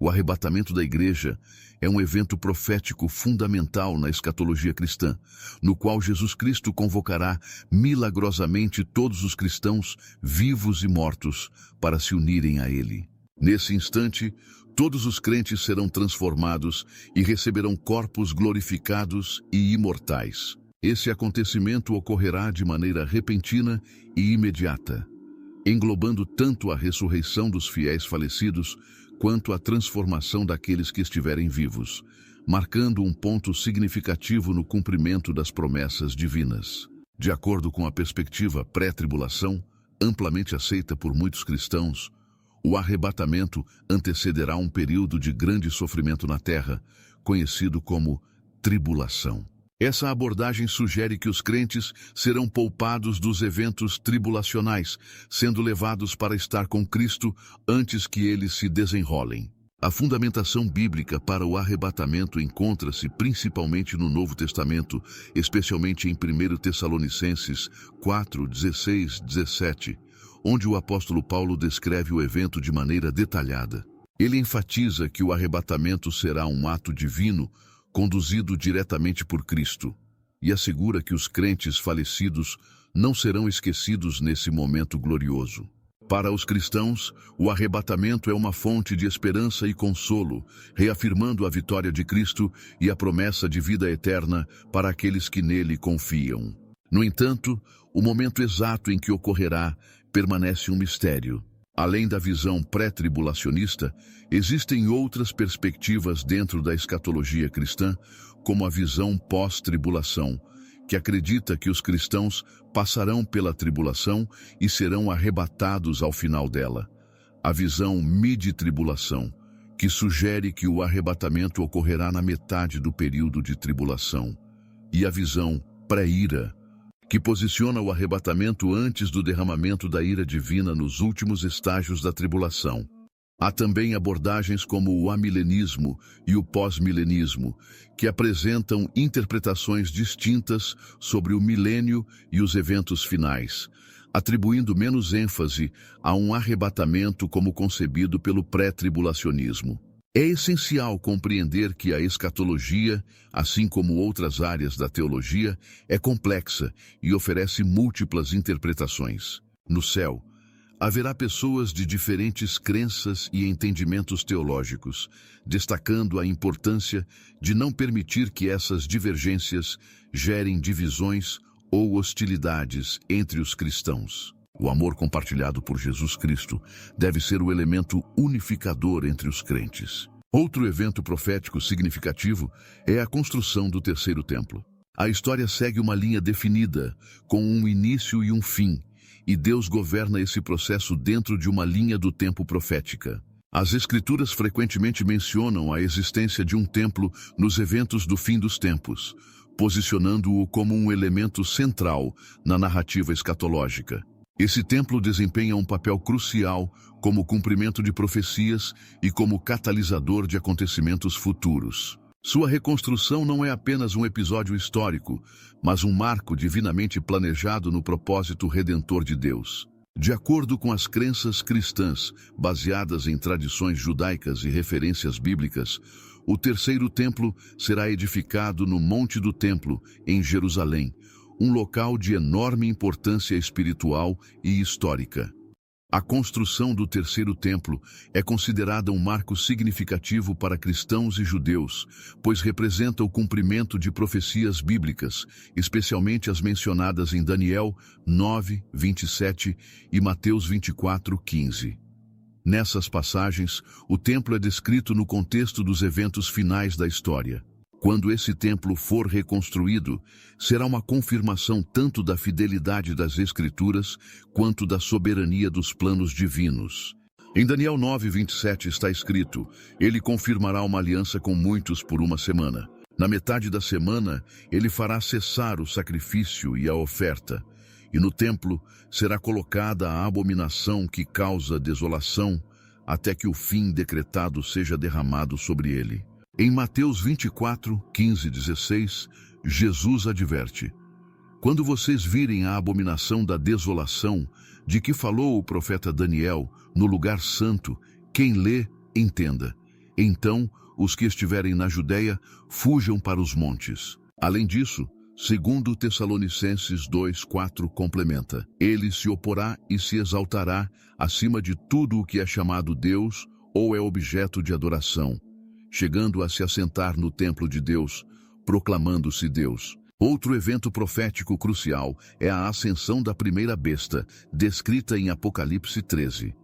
O arrebatamento da igreja é um evento profético fundamental na escatologia cristã, no qual Jesus Cristo convocará milagrosamente todos os cristãos, vivos e mortos, para se unirem a Ele. Nesse instante, todos os crentes serão transformados e receberão corpos glorificados e imortais. Esse acontecimento ocorrerá de maneira repentina e imediata, englobando tanto a ressurreição dos fiéis falecidos quanto a transformação daqueles que estiverem vivos, marcando um ponto significativo no cumprimento das promessas divinas. De acordo com a perspectiva pré-tribulação, amplamente aceita por muitos cristãos, o arrebatamento antecederá um período de grande sofrimento na terra, conhecido como tribulação. Essa abordagem sugere que os crentes serão poupados dos eventos tribulacionais, sendo levados para estar com Cristo antes que eles se desenrolem. A fundamentação bíblica para o arrebatamento encontra-se principalmente no Novo Testamento, especialmente em 1 Tessalonicenses 4, 16, 17, onde o apóstolo Paulo descreve o evento de maneira detalhada. Ele enfatiza que o arrebatamento será um ato divino, conduzido diretamente por Cristo, e assegura que os crentes falecidos não serão esquecidos nesse momento glorioso. Para os cristãos, o arrebatamento é uma fonte de esperança e consolo, reafirmando a vitória de Cristo e a promessa de vida eterna para aqueles que nele confiam. No entanto, o momento exato em que ocorrerá permanece um mistério. Além da visão pré-tribulacionista, existem outras perspectivas dentro da escatologia cristã, como a visão pós-tribulação, que acredita que os cristãos passarão pela tribulação e serão arrebatados ao final dela. A visão midi-tribulação, que sugere que o arrebatamento ocorrerá na metade do período de tribulação. E a visão pré-ira, que posiciona o arrebatamento antes do derramamento da ira divina nos últimos estágios da tribulação. Há também abordagens como o amilenismo e o pós-milenismo, que apresentam interpretações distintas sobre o milênio e os eventos finais, atribuindo menos ênfase a um arrebatamento como concebido pelo pré-tribulacionismo. É essencial compreender que a escatologia, assim como outras áreas da teologia, é complexa e oferece múltiplas interpretações. No céu, haverá pessoas de diferentes crenças e entendimentos teológicos, destacando a importância de não permitir que essas divergências gerem divisões ou hostilidades entre os cristãos. O amor compartilhado por Jesus Cristo deve ser o elemento unificador entre os crentes. Outro evento profético significativo é a construção do terceiro templo. A história segue uma linha definida, com um início e um fim, e Deus governa esse processo dentro de uma linha do tempo profética. As Escrituras frequentemente mencionam a existência de um templo nos eventos do fim dos tempos, posicionando-o como um elemento central na narrativa escatológica. Esse templo desempenha um papel crucial como cumprimento de profecias e como catalisador de acontecimentos futuros. Sua reconstrução não é apenas um episódio histórico, mas um marco divinamente planejado no propósito redentor de Deus. De acordo com as crenças cristãs, baseadas em tradições judaicas e referências bíblicas, o terceiro templo será edificado no Monte do Templo, em Jerusalém, um local de enorme importância espiritual e histórica. A construção do terceiro templo é considerada um marco significativo para cristãos e judeus, pois representa o cumprimento de profecias bíblicas, especialmente as mencionadas em Daniel 9, 27 e Mateus 24, 15. Nessas passagens, o templo é descrito no contexto dos eventos finais da história. Quando esse templo for reconstruído, será uma confirmação tanto da fidelidade das Escrituras quanto da soberania dos planos divinos. Em Daniel 9, 27 está escrito: Ele confirmará uma aliança com muitos por uma semana. Na metade da semana, ele fará cessar o sacrifício e a oferta, e no templo será colocada a abominação que causa desolação, até que o fim decretado seja derramado sobre ele. Em Mateus 24, 15 e 16, Jesus adverte: Quando vocês virem a abominação da desolação, de que falou o profeta Daniel, no lugar santo, quem lê, entenda. Então, os que estiverem na Judéia, fujam para os montes. Além disso, segundo Tessalonicenses 2:4 complementa, ele se oporá e se exaltará acima de tudo o que é chamado Deus ou é objeto de adoração, chegando a se assentar no templo de Deus, proclamando-se Deus. Outro evento profético crucial é a ascensão da primeira besta, descrita em Apocalipse 13.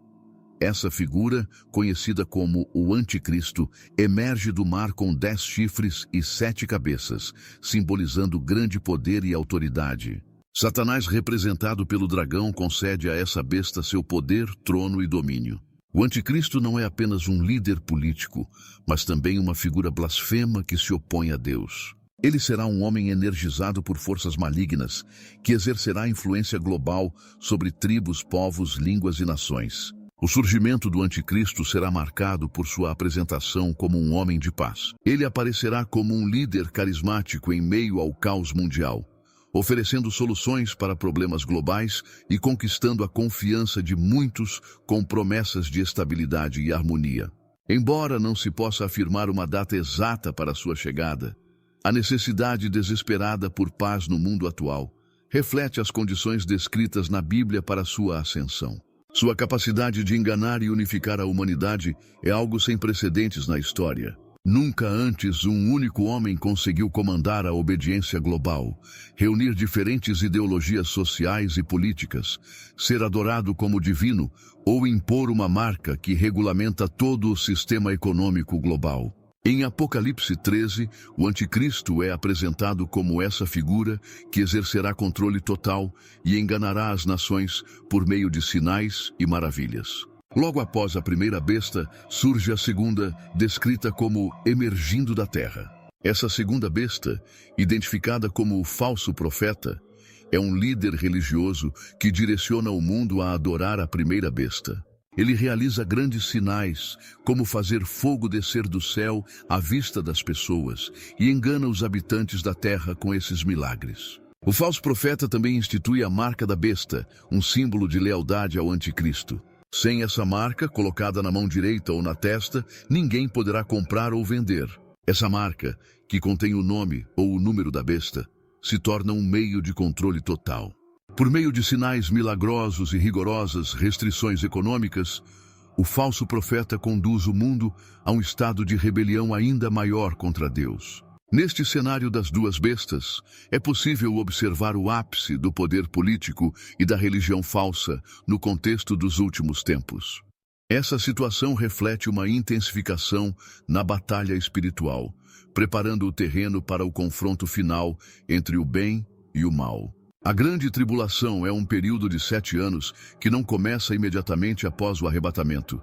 Essa figura, conhecida como o Anticristo, emerge do mar com 10 chifres e 7 cabeças, simbolizando grande poder e autoridade. Satanás, representado pelo dragão, concede a essa besta seu poder, trono e domínio. O Anticristo não é apenas um líder político, mas também uma figura blasfema que se opõe a Deus. Ele será um homem energizado por forças malignas, que exercerá influência global sobre tribos, povos, línguas e nações. O surgimento do Anticristo será marcado por sua apresentação como um homem de paz. Ele aparecerá como um líder carismático em meio ao caos mundial, oferecendo soluções para problemas globais e conquistando a confiança de muitos com promessas de estabilidade e harmonia. Embora não se possa afirmar uma data exata para sua chegada, a necessidade desesperada por paz no mundo atual reflete as condições descritas na Bíblia para sua ascensão. Sua capacidade de enganar e unificar a humanidade é algo sem precedentes na história. Nunca antes um único homem conseguiu comandar a obediência global, reunir diferentes ideologias sociais e políticas, ser adorado como divino ou impor uma marca que regulamenta todo o sistema econômico global. Em Apocalipse 13, o Anticristo é apresentado como essa figura que exercerá controle total e enganará as nações por meio de sinais e maravilhas. Logo após a primeira besta, surge a segunda, descrita como emergindo da terra. Essa segunda besta, identificada como o falso profeta, é um líder religioso que direciona o mundo a adorar a primeira besta. Ele realiza grandes sinais, como fazer fogo descer do céu à vista das pessoas, e engana os habitantes da terra com esses milagres. O falso profeta também institui a marca da besta, um símbolo de lealdade ao Anticristo. Sem essa marca, colocada na mão direita ou na testa, ninguém poderá comprar ou vender. Essa marca, que contém o nome ou o número da besta, se torna um meio de controle total. Por meio de sinais milagrosos e rigorosas restrições econômicas, o falso profeta conduz o mundo a um estado de rebelião ainda maior contra Deus. Neste cenário das duas bestas, é possível observar o ápice do poder político e da religião falsa no contexto dos últimos tempos. Essa situação reflete uma intensificação na batalha espiritual, preparando o terreno para o confronto final entre o bem e o mal. A grande tribulação é um período de 7 anos que não começa imediatamente após o arrebatamento,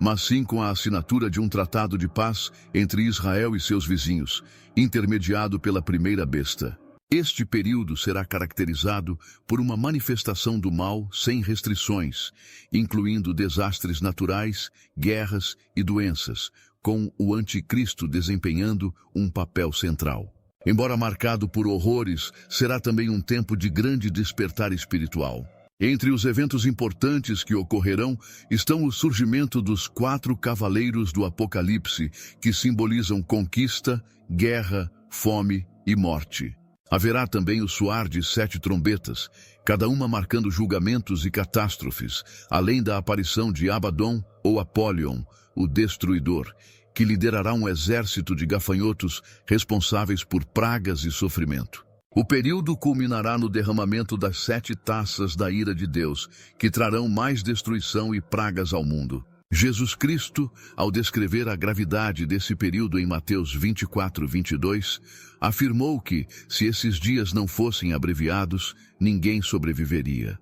mas sim com a assinatura de um tratado de paz entre Israel e seus vizinhos, intermediado pela primeira besta. Este período será caracterizado por uma manifestação do mal sem restrições, incluindo desastres naturais, guerras e doenças, com o Anticristo desempenhando um papel central. Embora marcado por horrores, será também um tempo de grande despertar espiritual. Entre os eventos importantes que ocorrerão estão o surgimento dos 4 cavaleiros do Apocalipse, que simbolizam conquista, guerra, fome e morte. Haverá também o soar de 7 trombetas, cada uma marcando julgamentos e catástrofes, além da aparição de Abaddon ou Apollyon, o Destruidor, que liderará um exército de gafanhotos responsáveis por pragas e sofrimento. O período culminará no derramamento das 7 taças da ira de Deus, que trarão mais destruição e pragas ao mundo. Jesus Cristo, ao descrever a gravidade desse período em Mateus 24:22, afirmou que, se esses dias não fossem abreviados, ninguém sobreviveria.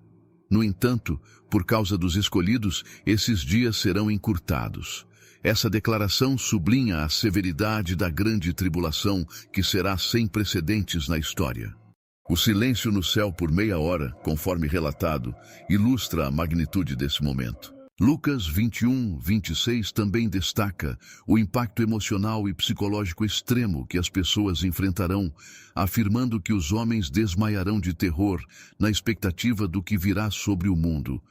No entanto, por causa dos escolhidos, esses dias serão encurtados. Essa declaração sublinha a severidade da grande tribulação que será sem precedentes na história. O silêncio no céu por meia hora, conforme relatado, ilustra a magnitude desse momento. Lucas 21:26 também destaca o impacto emocional e psicológico extremo que as pessoas enfrentarão, afirmando que os homens desmaiarão de terror na expectativa do que virá sobre o mundo,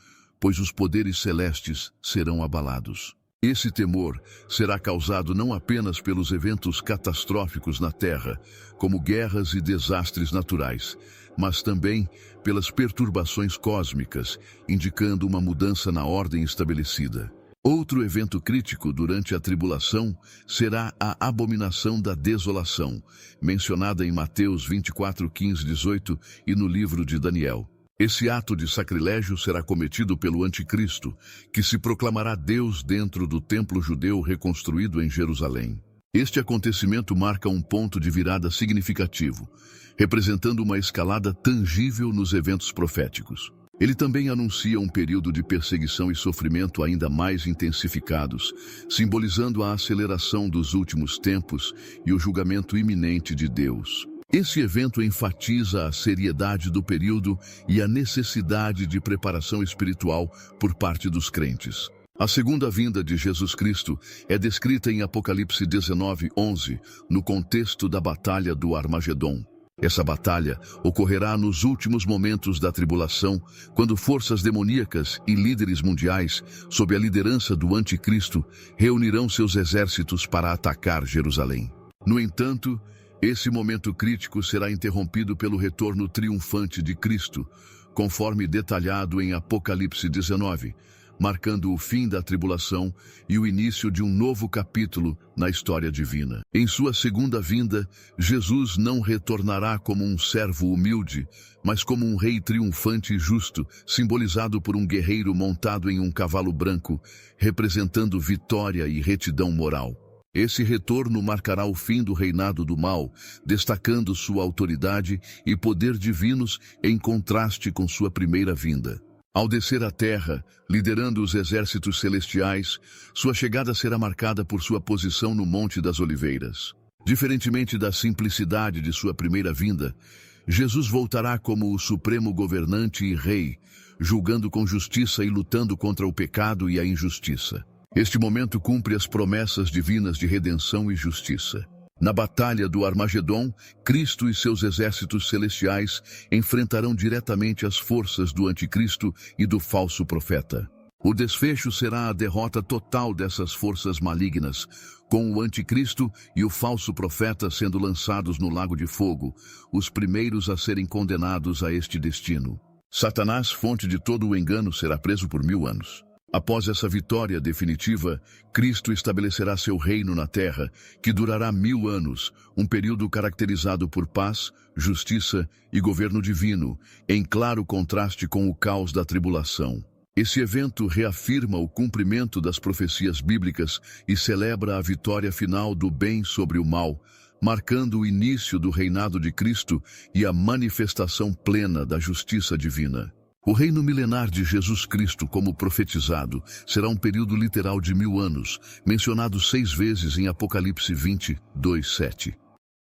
pois os poderes celestes serão abalados. Esse temor será causado não apenas pelos eventos catastróficos na Terra, como guerras e desastres naturais, mas também pelas perturbações cósmicas, indicando uma mudança na ordem estabelecida. Outro evento crítico durante a tribulação será a abominação da desolação, mencionada em Mateus 24, 15, 18 e no livro de Daniel. Esse ato de sacrilégio será cometido pelo anticristo, que se proclamará Deus dentro do templo judeu reconstruído em Jerusalém. Este acontecimento marca um ponto de virada significativo, representando uma escalada tangível nos eventos proféticos. Ele também anuncia um período de perseguição e sofrimento ainda mais intensificados, simbolizando a aceleração dos últimos tempos e o julgamento iminente de Deus. Esse evento enfatiza a seriedade do período e a necessidade de preparação espiritual por parte dos crentes. A segunda vinda de Jesus Cristo é descrita em Apocalipse 19, 11, no contexto da Batalha do Armagedon. Essa batalha ocorrerá nos últimos momentos da tribulação, quando forças demoníacas e líderes mundiais, sob a liderança do anticristo, reunirão seus exércitos para atacar Jerusalém. No entanto, esse momento crítico será interrompido pelo retorno triunfante de Cristo, conforme detalhado em Apocalipse 19, marcando o fim da tribulação e o início de um novo capítulo na história divina. Em sua segunda vinda, Jesus não retornará como um servo humilde, mas como um rei triunfante e justo, simbolizado por um guerreiro montado em um cavalo branco, representando vitória e retidão moral. Esse retorno marcará o fim do reinado do mal, destacando sua autoridade e poder divinos em contraste com sua primeira vinda. Ao descer à terra, liderando os exércitos celestiais, sua chegada será marcada por sua posição no Monte das Oliveiras. Diferentemente da simplicidade de sua primeira vinda, Jesus voltará como o supremo governante e rei, julgando com justiça e lutando contra o pecado e a injustiça. Este momento cumpre as promessas divinas de redenção e justiça. Na Batalha do Armagedon, Cristo e seus exércitos celestiais enfrentarão diretamente as forças do anticristo e do falso profeta. O desfecho será a derrota total dessas forças malignas, com o anticristo e o falso profeta sendo lançados no lago de fogo, os primeiros a serem condenados a este destino. Satanás, fonte de todo o engano, será preso por 1000 anos. Após essa vitória definitiva, Cristo estabelecerá seu reino na terra, que durará 1000 anos, um período caracterizado por paz, justiça e governo divino, em claro contraste com o caos da tribulação. Esse evento reafirma o cumprimento das profecias bíblicas e celebra a vitória final do bem sobre o mal, marcando o início do reinado de Cristo e a manifestação plena da justiça divina. O reino milenar de Jesus Cristo, como profetizado, será um período literal de 1000 anos, mencionado 6 vezes em Apocalipse 20, 2, 7.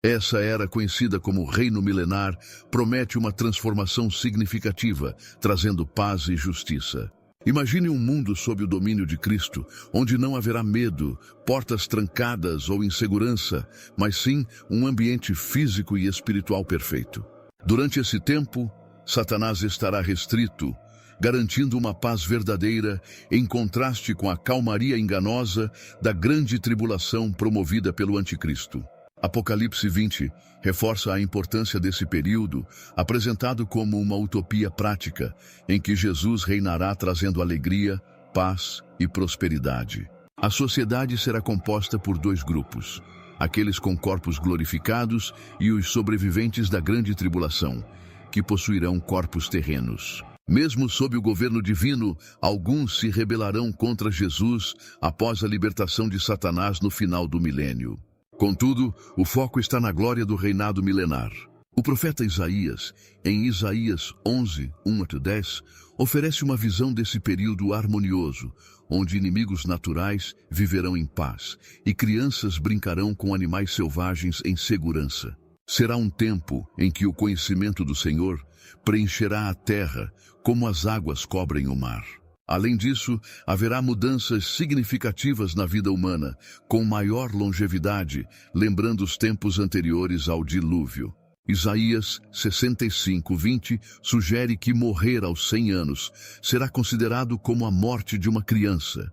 Essa era conhecida como reino milenar, promete uma transformação significativa, trazendo paz e justiça. Imagine um mundo sob o domínio de Cristo, onde não haverá medo, portas trancadas ou insegurança, mas sim um ambiente físico e espiritual perfeito. Durante esse tempo, Satanás estará restrito, garantindo uma paz verdadeira em contraste com a calmaria enganosa da grande tribulação promovida pelo anticristo. Apocalipse 20 reforça a importância desse período, apresentado como uma utopia prática, em que Jesus reinará trazendo alegria, paz e prosperidade. A sociedade será composta por 2 grupos, aqueles com corpos glorificados e os sobreviventes da grande tribulação, que possuirão corpos terrenos. Mesmo sob o governo divino, alguns se rebelarão contra Jesus após a libertação de Satanás no final do milênio. Contudo, o foco está na glória do reinado milenar. O profeta Isaías, em Isaías 11, 1-10, oferece uma visão desse período harmonioso, onde inimigos naturais viverão em paz e crianças brincarão com animais selvagens em segurança. Será um tempo em que o conhecimento do Senhor preencherá a terra como as águas cobrem o mar. Além disso, haverá mudanças significativas na vida humana, com maior longevidade, lembrando os tempos anteriores ao dilúvio. Isaías 65:20 sugere que morrer aos 100 anos será considerado como a morte de uma criança,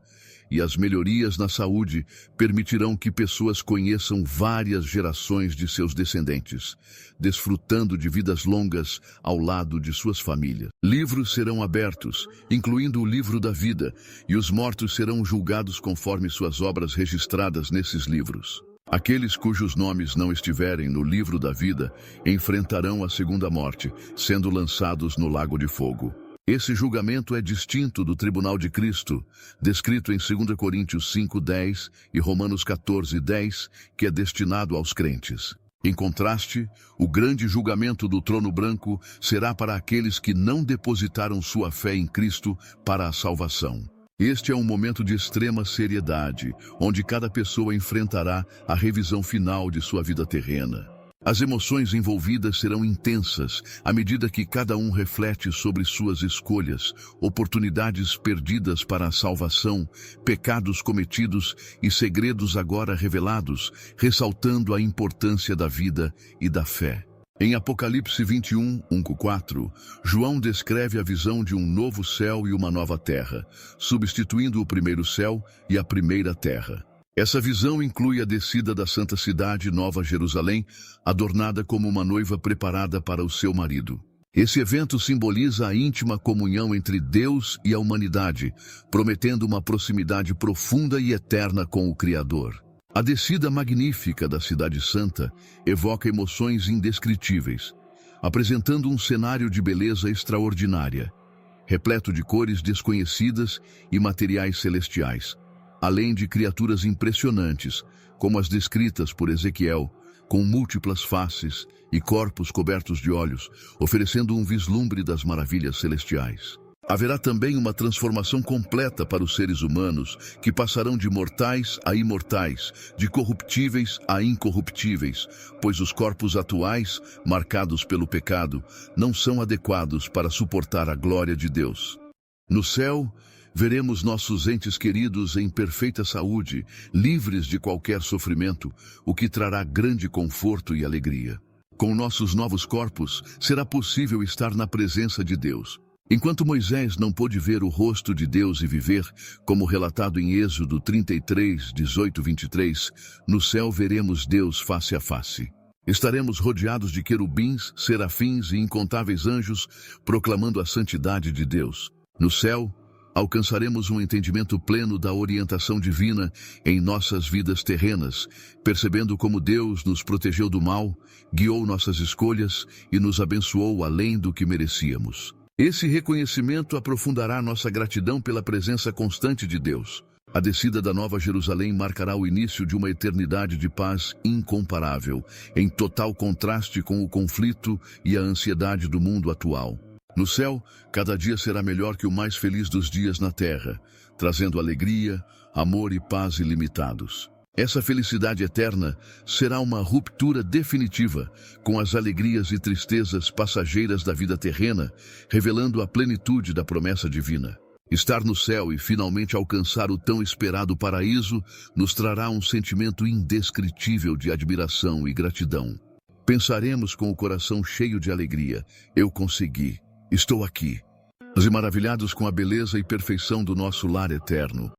e as melhorias na saúde permitirão que pessoas conheçam várias gerações de seus descendentes, desfrutando de vidas longas ao lado de suas famílias. Livros serão abertos, incluindo o livro da vida, e os mortos serão julgados conforme suas obras registradas nesses livros. Aqueles cujos nomes não estiverem no livro da vida enfrentarão a segunda morte, sendo lançados no lago de fogo. Esse julgamento é distinto do tribunal de Cristo, descrito em 2 Coríntios 5:10 e Romanos 14:10, que é destinado aos crentes. Em contraste, o grande julgamento do trono branco será para aqueles que não depositaram sua fé em Cristo para a salvação. Este é um momento de extrema seriedade, onde cada pessoa enfrentará a revisão final de sua vida terrena. As emoções envolvidas serão intensas à medida que cada um reflete sobre suas escolhas, oportunidades perdidas para a salvação, pecados cometidos e segredos agora revelados, ressaltando a importância da vida e da fé. Em Apocalipse 21, 1-4, João descreve a visão de um novo céu e uma nova terra, substituindo o primeiro céu e a primeira terra. Essa visão inclui a descida da Santa Cidade, Nova Jerusalém, adornada como uma noiva preparada para o seu marido. Esse evento simboliza a íntima comunhão entre Deus e a humanidade, prometendo uma proximidade profunda e eterna com o Criador. A descida magnífica da Cidade Santa evoca emoções indescritíveis, apresentando um cenário de beleza extraordinária, repleto de cores desconhecidas e materiais celestiais, além de criaturas impressionantes, como as descritas por Ezequiel, com múltiplas faces e corpos cobertos de olhos, oferecendo um vislumbre das maravilhas celestiais. Haverá também uma transformação completa para os seres humanos, que passarão de mortais a imortais, de corruptíveis a incorruptíveis, pois os corpos atuais, marcados pelo pecado, não são adequados para suportar a glória de Deus. No céu, veremos nossos entes queridos em perfeita saúde, livres de qualquer sofrimento, o que trará grande conforto e alegria. Com nossos novos corpos, será possível estar na presença de Deus. Enquanto Moisés não pôde ver o rosto de Deus e viver, como relatado em Êxodo 33, 18-23, no céu veremos Deus face a face. Estaremos rodeados de querubins, serafins e incontáveis anjos, proclamando a santidade de Deus. No céu, alcançaremos um entendimento pleno da orientação divina em nossas vidas terrenas, percebendo como Deus nos protegeu do mal, guiou nossas escolhas e nos abençoou além do que merecíamos. Esse reconhecimento aprofundará nossa gratidão pela presença constante de Deus. A descida da Nova Jerusalém marcará o início de uma eternidade de paz incomparável, em total contraste com o conflito e a ansiedade do mundo atual. No céu, cada dia será melhor que o mais feliz dos dias na terra, trazendo alegria, amor e paz ilimitados. Essa felicidade eterna será uma ruptura definitiva com as alegrias e tristezas passageiras da vida terrena, revelando a plenitude da promessa divina. Estar no céu e finalmente alcançar o tão esperado paraíso nos trará um sentimento indescritível de admiração e gratidão. Pensaremos com o coração cheio de alegria: eu consegui, estou aqui. E maravilhados com a beleza e perfeição do nosso lar eterno.